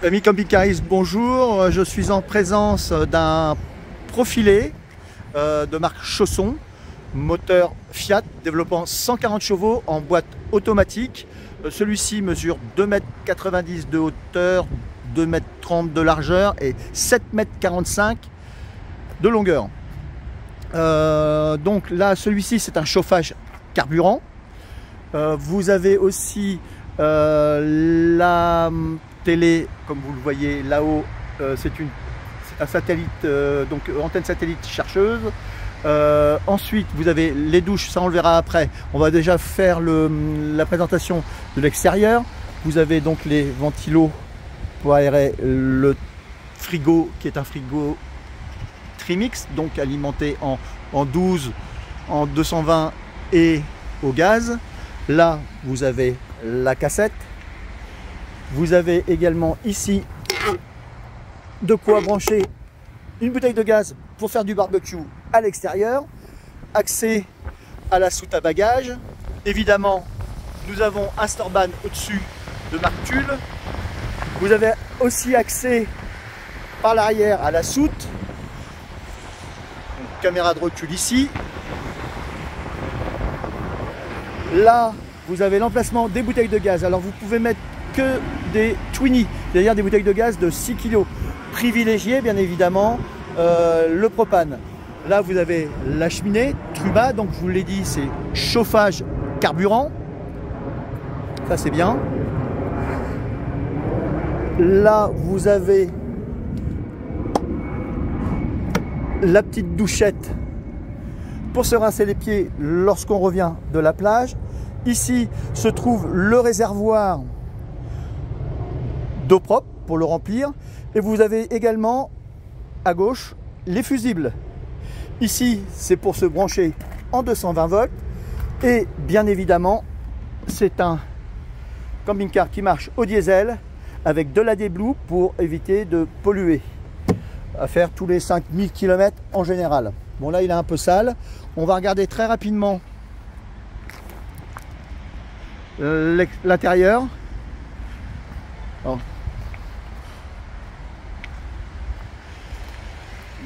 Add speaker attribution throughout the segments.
Speaker 1: Amis camping-caristes, bonjour. Je suis en présence d'un profilé de marque Chausson, moteur Fiat, développant 140 chevaux en boîte automatique. Celui-ci mesure 2,90 m de hauteur, 2,30 m de largeur et 7,45 m de longueur. Donc là, celui-ci, c'est un chauffage carburant. Vous avez aussi la télé, comme vous le voyez là-haut, c'est un satellite, donc antenne satellite chercheuse. Ensuite, vous avez les douches, ça on le verra après. On va déjà faire la présentation de l'extérieur. Vous avez donc les ventilos pour aérer le frigo, qui est un frigo Trimix, donc alimenté en 12, en 220 et au gaz. Là, vous avez la cassette. Vous avez également ici de quoi brancher une bouteille de gaz pour faire du barbecue à l'extérieur. Accès à la soute à bagages. Évidemment, nous avons un Storban au-dessus de marque Tulle. Vous avez aussi accès par l'arrière à la soute. Donc, caméra de recul ici. Là, vous avez l'emplacement des bouteilles de gaz. Alors, vous pouvez mettre que des Twinny, c'est-à-dire des bouteilles de gaz de 6 kg. Privilégié, bien évidemment, le propane. Là, vous avez la cheminée, Truba, donc je vous l'ai dit, c'est chauffage carburant. Ça, c'est bien. Là, vous avez la petite douchette pour se rincer les pieds lorsqu'on revient de la plage. Ici se trouve le réservoir d'eau propre pour le remplir. Et vous avez également à gauche les fusibles. Ici, c'est pour se brancher en 220 volts. Et bien évidemment, c'est un camping-car qui marche au diesel avec de l'AdBlue pour éviter de polluer. À faire tous les 5000 km en général. Bon, là, il est un peu sale. On va regarder très rapidement l'intérieur.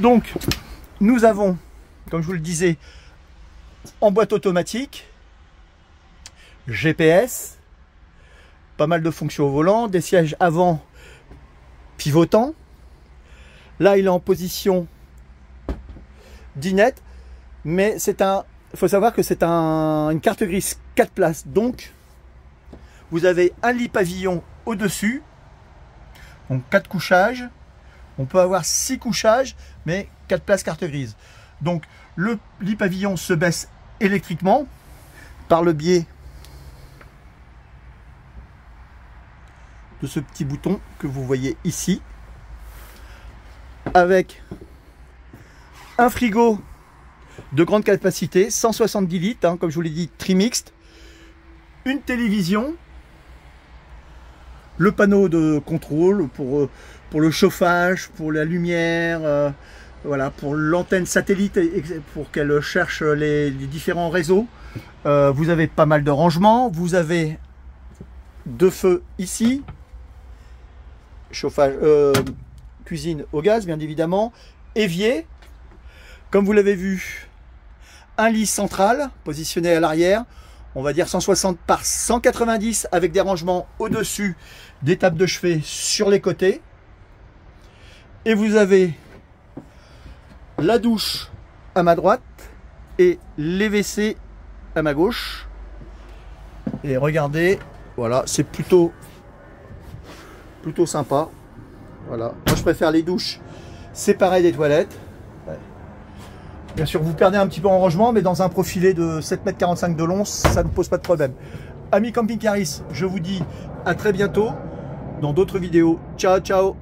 Speaker 1: Donc, nous avons, comme je vous le disais, en boîte automatique, GPS, pas mal de fonctions au volant, des sièges avant pivotants. Là, il est en position dinette, mais il faut savoir que c'est une carte grise 4 places. Donc, vous avez un lit pavillon au-dessus, donc 4 couchages. On peut avoir 6 couchages, mais 4 places carte grise. Donc, le lit pavillon se baisse électriquement par le biais de ce petit bouton que vous voyez ici, avec un frigo de grande capacité, 170 litres, hein, comme je vous l'ai dit, trimixte, une télévision, le panneau de contrôle pour le chauffage, pour la lumière, voilà, pour l'antenne satellite, pour qu'elle cherche les différents réseaux. Vous avez pas mal de rangements. Vous avez 2 feux ici, chauffage, cuisine au gaz, bien évidemment, évier, comme vous l'avez vu, un lit central positionné à l'arrière. On va dire 160 par 190 avec des rangements au-dessus, des tables de chevet sur les côtés. Et vous avez la douche à ma droite et les WC à ma gauche. Et regardez, voilà, c'est plutôt sympa. Voilà, moi je préfère les douches séparées des toilettes. Bien sûr, vous perdez un petit peu en rangement, mais dans un profilé de 7,45 m de long, ça ne pose pas de problème. Amis camping-caristes, je vous dis à très bientôt dans d'autres vidéos. Ciao, ciao!